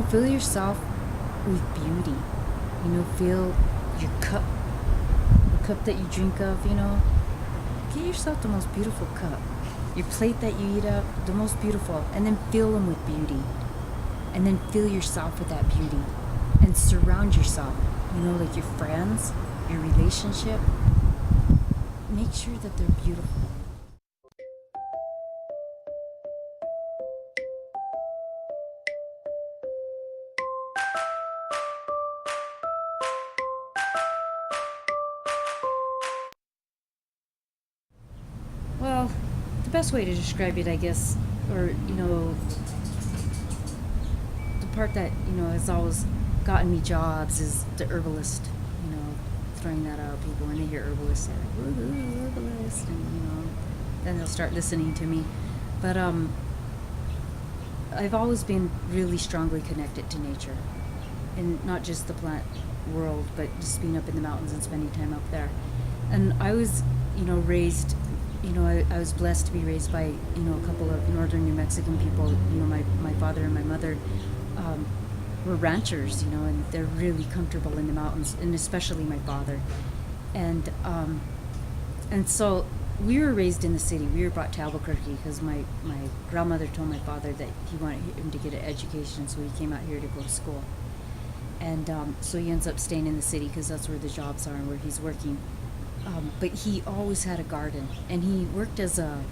fill yourself with beauty. Fill your cup, the cup that you drink of. Get yourself the most beautiful cup. Your plate that you eat up, the most beautiful, and then fill them with beauty. And then fill yourself with that beauty. And surround yourself, like your friends, your relationship. Make sure that they're beautiful. Well, the best way to describe it, I guess, or, the part that, has always gotten me jobs is the herbalist, throwing that out. People, when they hear herbalist, they're like, woohoo, herbalist, and, then they'll start listening to me. But, I've always been really strongly connected to nature, and not just the plant world, but just being up in the mountains and spending time up there. And I was, raised, I was blessed to be raised by, a couple of northern New Mexican people. My father and my mother were ranchers, and they're really comfortable in the mountains, and especially my father. And so we were raised in the city. We were brought to Albuquerque because my grandmother told my father that he wanted him to get an education, so he came out here to go to school. And so he ends up staying in the city because that's where the jobs are and where he's working. But he always had a garden, and he worked as a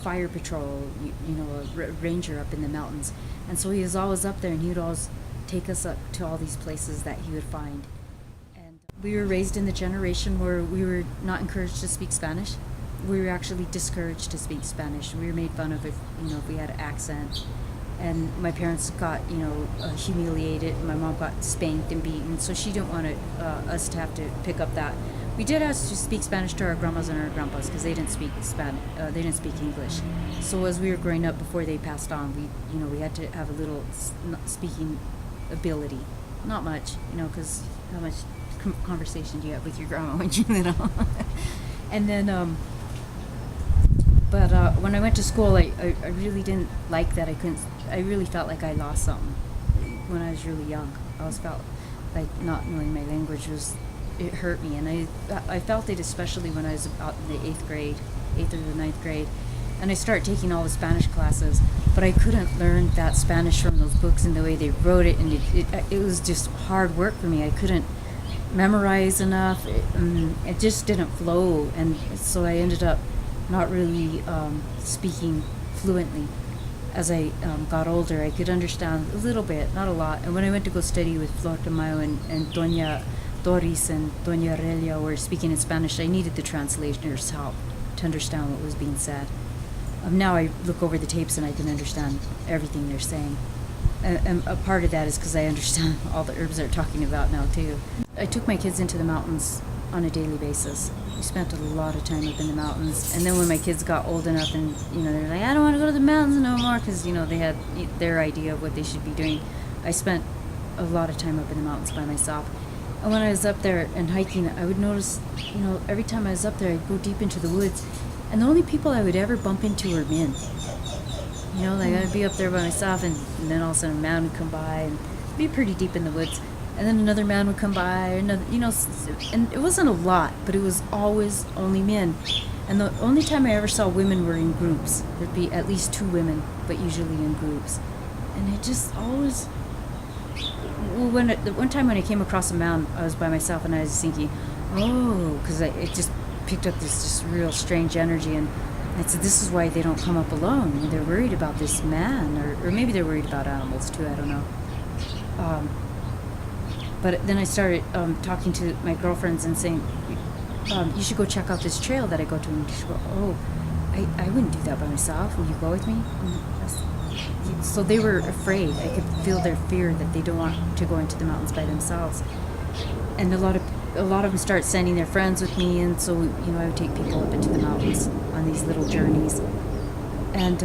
fire patrol, a ranger up in the mountains. And so he was always up there, and he would always take us up to all these places that he would find. And we were raised in the generation where we were not encouraged to speak Spanish. We were actually discouraged to speak Spanish. We were made fun of if we had an accent. And my parents got, humiliated. My mom got spanked and beaten, so she didn't want us to have to pick up that. We did ask to speak Spanish to our grandmas and our grandpas because they didn't speak Spanish. They didn't speak English. So as we were growing up, before they passed on, we had to have a little speaking ability. Not much, because how much conversation do you have with your grandma when you're little? And then, but when I went to school, I really didn't like that. I really felt like I lost something when I was really young. I always felt like not knowing my language it hurt me, and I felt it especially when I was about in the 8th or the 9th grade, and I started taking all the Spanish classes, but I couldn't learn that Spanish from those books and the way they wrote it, and it was just hard work for me. I couldn't memorize enough. It just didn't flow, and so I ended up not really speaking fluently. As I got older, I could understand a little bit, not a lot, and when I went to go study with Flor de Mayo and Doña Doris and Doña Aurelia were speaking in Spanish, I needed the translator's help to understand what was being said. Now I look over the tapes and I can understand everything they're saying. And a part of that is because I understand all the herbs they're talking about now too. I took my kids into the mountains on a daily basis. We spent a lot of time up in the mountains. And then when my kids got old enough and, they're like, I don't want to go to the mountains no more because, they had their idea of what they should be doing. I spent a lot of time up in the mountains by myself. And when I was up there and hiking, I would notice, every time I was up there, I'd go deep into the woods. And the only people I would ever bump into were men. I'd be up there by myself, and then all of a sudden a man would come by and be pretty deep in the woods. And then another man would come by, another, and it wasn't a lot, but it was always only men. And the only time I ever saw women were in groups. There'd be at least 2 women, but usually in groups. And it just always... Well, one time when I came across a mountain, I was by myself and I was thinking, because it just picked up this just real strange energy, and I said, this is why they don't come up alone. They're worried about this man, or maybe they're worried about animals too, I don't know. But then I started talking to my girlfriends and saying, you should go check out this trail that I go to. And she go, I wouldn't do that by myself. Will you go with me? So they were afraid. I could feel their fear that they don't want to go into the mountains by themselves. And a lot of them start sending their friends with me, and so I would take people up into the mountains on these little journeys. And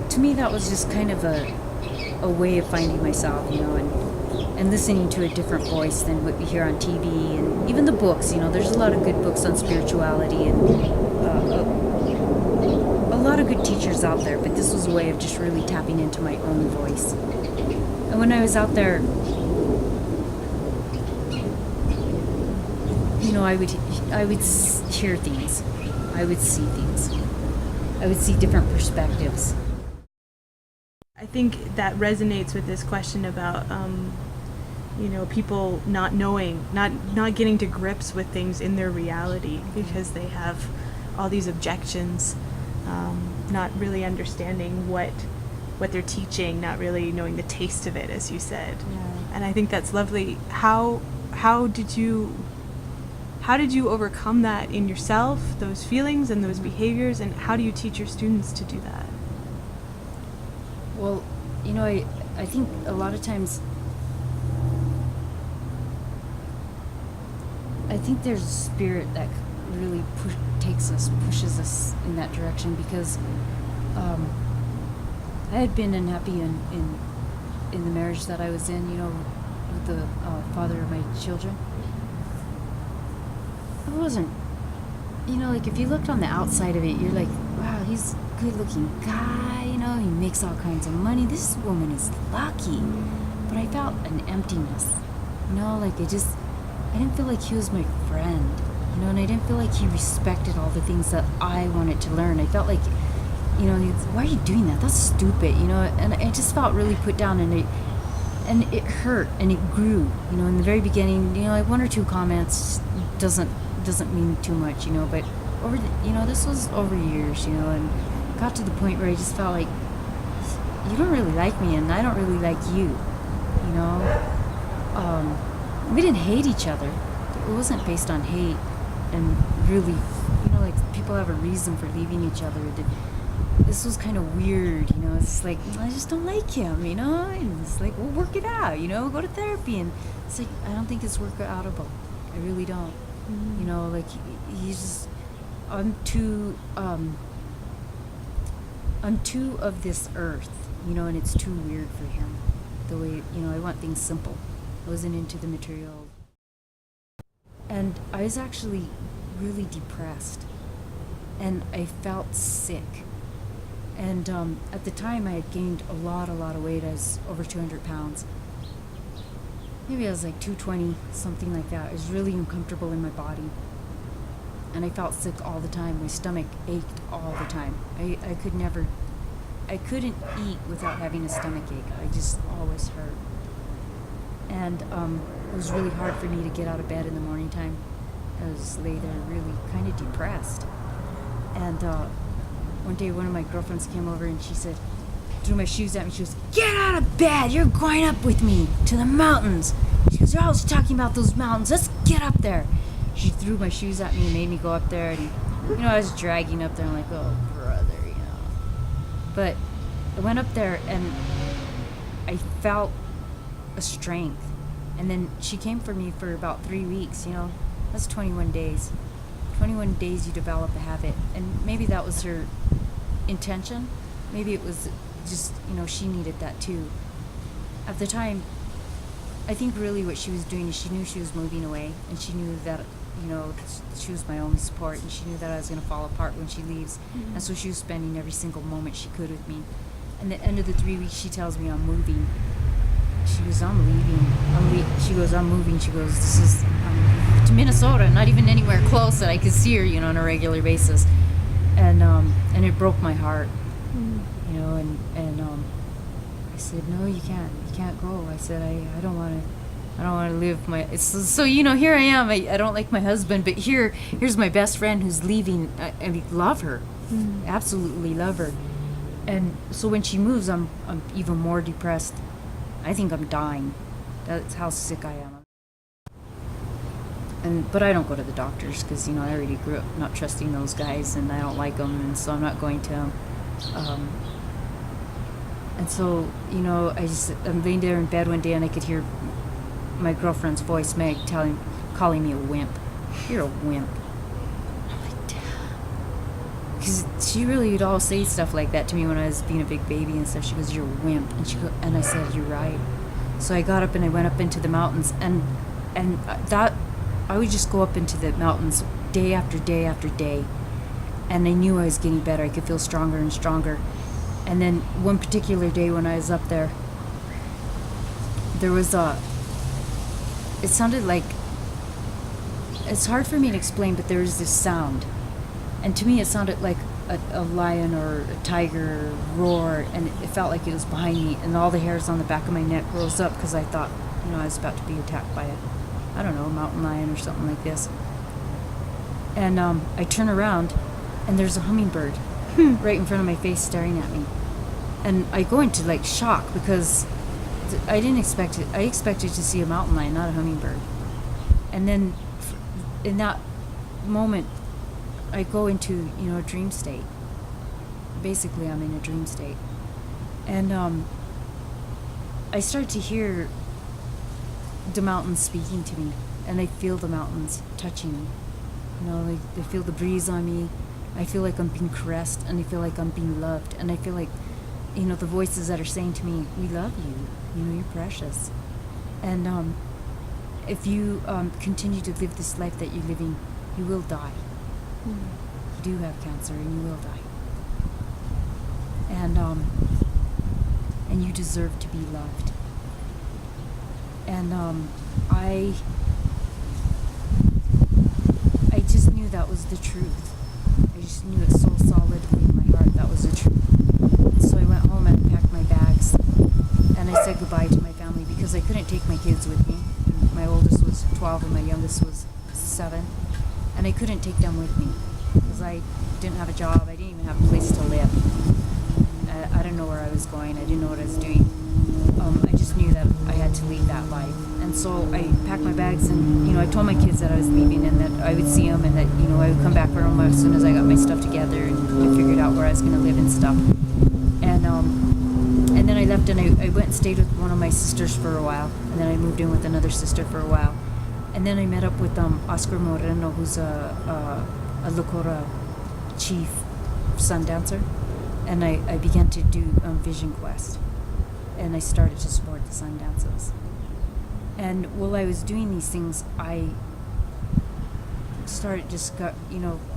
to me, that was just kind of a way of finding myself, and listening to a different voice than what we hear on TV and even the books. There's a lot of good books on spirituality, and a lot of good teachers out there, but this was a way of just really tapping into my own voice. And when I was out there, I would hear things. I would see things. I would see different perspectives. I think that resonates with this question about, people not knowing, not getting to grips with things in their reality because they have all these objections, not really understanding what they're teaching, not really knowing the taste of it, as you said. Yeah. And I think that's lovely. How did you overcome that in yourself, those feelings and those behaviors, and how do you teach your students to do that? Well, I think a lot of times, I think there's a spirit that really pushes us in that direction, because I had been unhappy in the marriage that I was in, with the father of my children. I wasn't, if you looked on the outside of it, you're like, wow, he's a good-looking guy, he makes all kinds of money. This woman is lucky. But I felt an emptiness, I didn't feel like he was my friend, and I didn't feel like he respected all the things that I wanted to learn. I felt like, why are you doing that? That's stupid, and I just felt really put down, and it hurt, and it grew, in the very beginning, like one or two comments doesn't mean too much, but over this was over years, and got to the point where I just felt like, you don't really like me, and I don't really like you, we didn't hate each other. It wasn't based on hate, and really, like people have a reason for leaving each other. This was kind of weird, it's like, I just don't like him, and it's like, we'll work it out, go to therapy, and it's like, I don't think it's work-outable. I really don't. Mm-hmm. He's just, I'm too of this earth, and it's too weird for him. The way, I want things simple. I wasn't into the material. And I was actually really depressed, and I felt sick. And at the time, I had gained a lot of weight. I was over 200 pounds. Maybe I was like 220, something like that. I was really uncomfortable in my body. And I felt sick all the time. My stomach ached all the time. I couldn't eat without having a stomach ache. I just always hurt. And it was really hard for me to get out of bed in the morning time. I was lay there really kind of depressed. And one day one of my girlfriends came over, and she said, threw my shoes at me. She goes, "Get out of bed. You're going up with me to the mountains." She goes, "You're always talking about those mountains. Let's get up there." She threw my shoes at me and made me go up there. And, I was dragging up there. I'm like, oh, brother, But I went up there, and I felt a strength. And then she came for me for about 3 weeks, That's 21 days. 21 days you develop a habit. And maybe that was her intention. Maybe it was just, she needed that too. At the time, I think really what she was doing is she knew she was moving away, and she knew that, she was my only support, and she knew that I was going to fall apart when she leaves. Mm-hmm. And so she was spending every single moment she could with me. And at the end of the 3 weeks, she tells me I'm moving. She goes, "I'm leaving." She goes, "I'm moving." She goes, "This is to Minnesota, not even anywhere close that I could see her, on a regular basis." And it broke my heart, and I said, "No, you can't go." I said, I don't want to live my. So here I am. I don't like my husband, but here's my best friend who's leaving. I love her, absolutely love her. And so when she moves, I'm even more depressed. I think I'm dying. That's how sick I am. But I don't go to the doctors because I already grew up not trusting those guys, and I don't like them, and so I'm not going to them. And so I'm laying there in bed one day, and I could hear my girlfriend's voice, Meg, calling me a wimp. "You're a wimp." I'm like, damn. Because she really would always say stuff like that to me when I was being a big baby and stuff. She goes, "You're a wimp," and I said, "You're right." So I got up and I went up into the mountains, and that I would just go up into the mountains day after day after day, And I knew I was getting better. I could feel stronger and stronger. And then one particular day when I was up there, there was it sounded like, it's hard for me to explain, but there was this sound. And to me it sounded like a lion or a tiger roar, and it felt like it was behind me, and all the hairs on the back of my neck rose up because I thought, I was about to be attacked by a mountain lion or something like this. And I turn around, and there's a hummingbird right in front of my face staring at me. And I go into like shock because I didn't expect it. I expected to see a mountain lion, not a hummingbird. And then in that moment, I go into, a dream state. Basically, I'm in a dream state. And I start to hear the mountains speaking to me, and I feel the mountains touching me. Like I feel the breeze on me. I feel like I'm being caressed, and I feel like I'm being loved, and I feel like, the voices that are saying to me, we love you, you're precious. And if you continue to live this life that you're living, you will die. You do have cancer, and you will die. And you deserve to be loved. And I just knew that was the truth. I just knew it so solidly in my heart that was the truth. And so I went home and packed my bags, and I said goodbye to my family because I couldn't take my kids with me. My oldest was 12 and my youngest was 7, and I couldn't take them with me because I didn't have a job. I didn't even have a place to live. I didn't know where I was going. I didn't know what I was doing. I just knew that I had to leave that life. And so I packed my bags, and I told my kids that I was leaving and that I would see them, and that I would come back home as soon as I got my stuff together and I figured out where I was going to live and stuff. And then I left, and I went and stayed with one of my sisters for a while, and then I moved in with another sister for a while. And then I met up with Oscar Moreno, who's a Locora chief sun dancer, and I began to do Vision Quest, and I started to support the sun dances. And while I was doing these things, I started to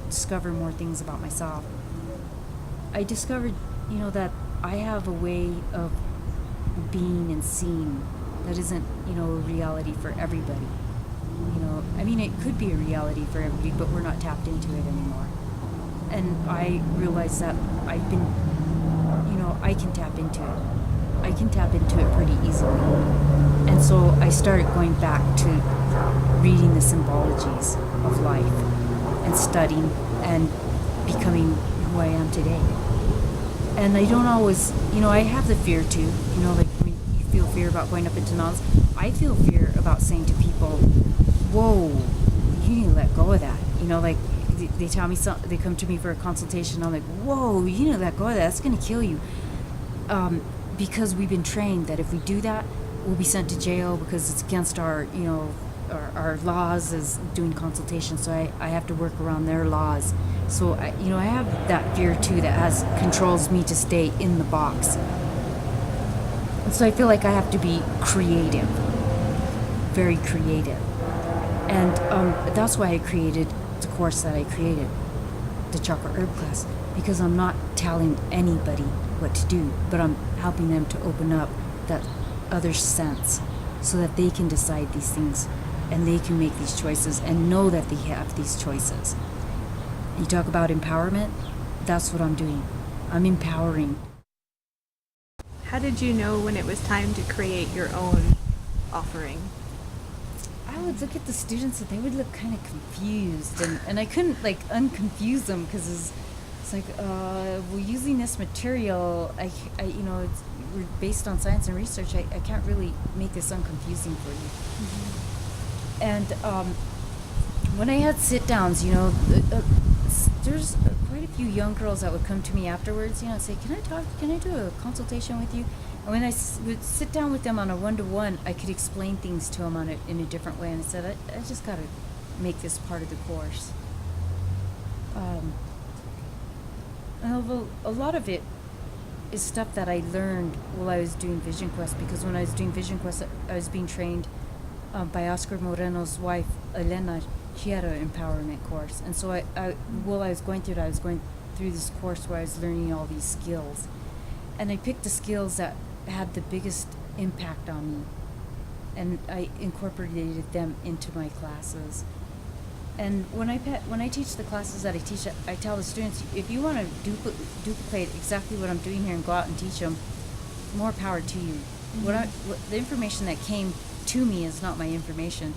discover more things about myself. I discovered, that I have a way of being and seeing that isn't, a reality for everybody. It could be a reality for everybody, but we're not tapped into it anymore. And I realized that I've been, I can tap into it. I can tap into it pretty easily. And so I started going back to reading the symbologies of life and studying and becoming who I am today. And I don't always, I have the fear too, like when you feel fear about going up into mountains. I feel fear about saying to people, whoa, you need to let go of that. Like they tell me something, they come to me for a consultation, I'm like, whoa, you need to let go of that, that's going to kill you. Because we've been trained that if we do that, we'll be sent to jail because it's against our laws as doing consultation. So I have to work around their laws. So I have that fear too that controls me to stay in the box. And so I feel like I have to be creative, very creative. And that's why I created the course that I created, the chakra herb class, because I'm not telling anybody what to do, but I'm helping them to open up that other sense so that they can decide these things and they can make these choices and know that they have these choices. You talk about empowerment, that's what I'm doing. I'm empowering. How did you know when it was time to create your own offering? I would look at the students and they would look kind of confused, and I couldn't unconfuse them because it's like, we're using this material. We're based on science and research. I can't really make this unconfusing for you. Mm-hmm. And when I had sit downs, there's quite a few young girls that would come to me afterwards, and say, can I do a consultation with you? And when I would sit down with them on a one-to-one, I could explain things to them in a different way. And I said, I just got to make this part of the course. And although a lot of it is stuff that I learned while I was doing Vision Quest, because when I was doing Vision Quest, I was being trained by Oscar Moreno's wife, Elena. she had an empowerment course. And so while I was going through it, I was going through this course where I was learning all these skills. And I picked the skills that had the biggest impact on me. And I incorporated them into my classes. And when I teach the classes that I teach, I tell the students, if you want to duplicate exactly what I'm doing here and go out and teach them, more power to you. The information that came to me is not my information.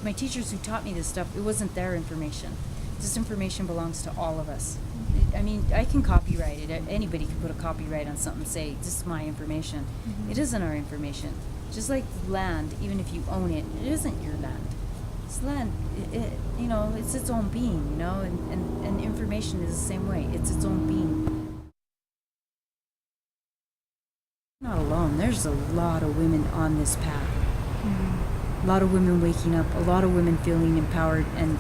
My teachers who taught me this stuff, it wasn't their information. This information belongs to all of us. I mean, I can copyright it. Anybody can put a copyright on something and say, this is my information. It isn't our information. Just like land, even if you own it, it isn't your land. It's land, it's its own being, and information is the same way. It's its own being. Not alone. There's a lot of women on this path. A lot of women waking up, a lot of women feeling empowered and,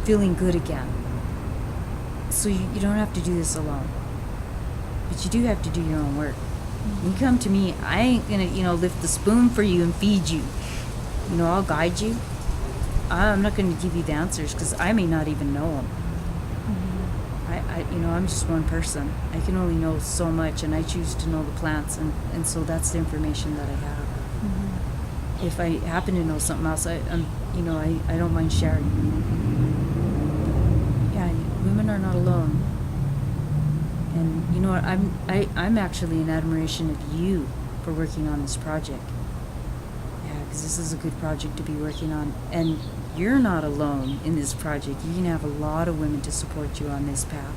feeling good again. So you don't have to do this alone. But you do have to do your own work. You come to me, I ain't gonna, lift the spoon for you and feed you. I'll guide you. I'm not gonna give you the answers because I may not even know them. I'm just one person. I can only know so much, and I choose to know the plants, and so that's the information that I have. If I happen to know something else, I don't mind sharing. Yeah, women are not alone. And you know what? I'm actually in admiration of you for working on this project. Yeah, because this is a good project to be working on, and you're not alone in this project. You're gonna have a lot of women to support you on this path.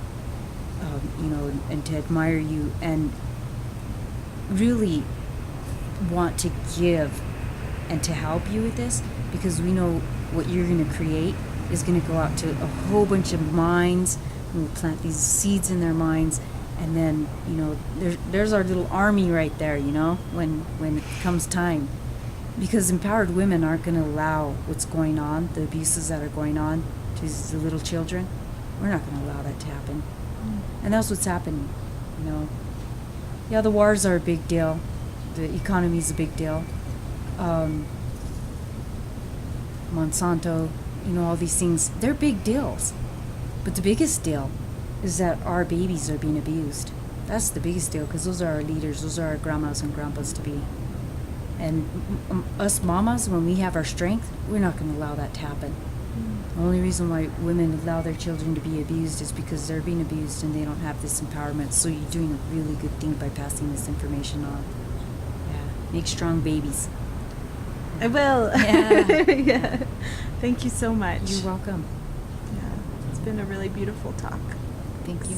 And to admire you and really want to give and to help you with this, because we know what you're going to create is going to go out to a whole bunch of minds, and we'll plant these seeds in their minds, and then there's our little army right there, when it comes time, because empowered women aren't going to allow what's going on, the abuses that are going on to the little children. We're not going to allow that to happen. And that's what's happening, Yeah, the wars are a big deal. The economy's a big deal. Monsanto, all these things, they're big deals. But the biggest deal is that our babies are being abused. That's the biggest deal, because those are our leaders. Those are our grandmas and grandpas to be. And us mamas, when we have our strength, we're not going to allow that to happen. The only reason why women allow their children to be abused is because they're being abused and they don't have this empowerment. So you're doing a really good thing by passing this information on. Yeah, make strong babies. I will. Yeah. Yeah. Thank you so much. You're welcome. Yeah, it's been a really beautiful talk. Thank you.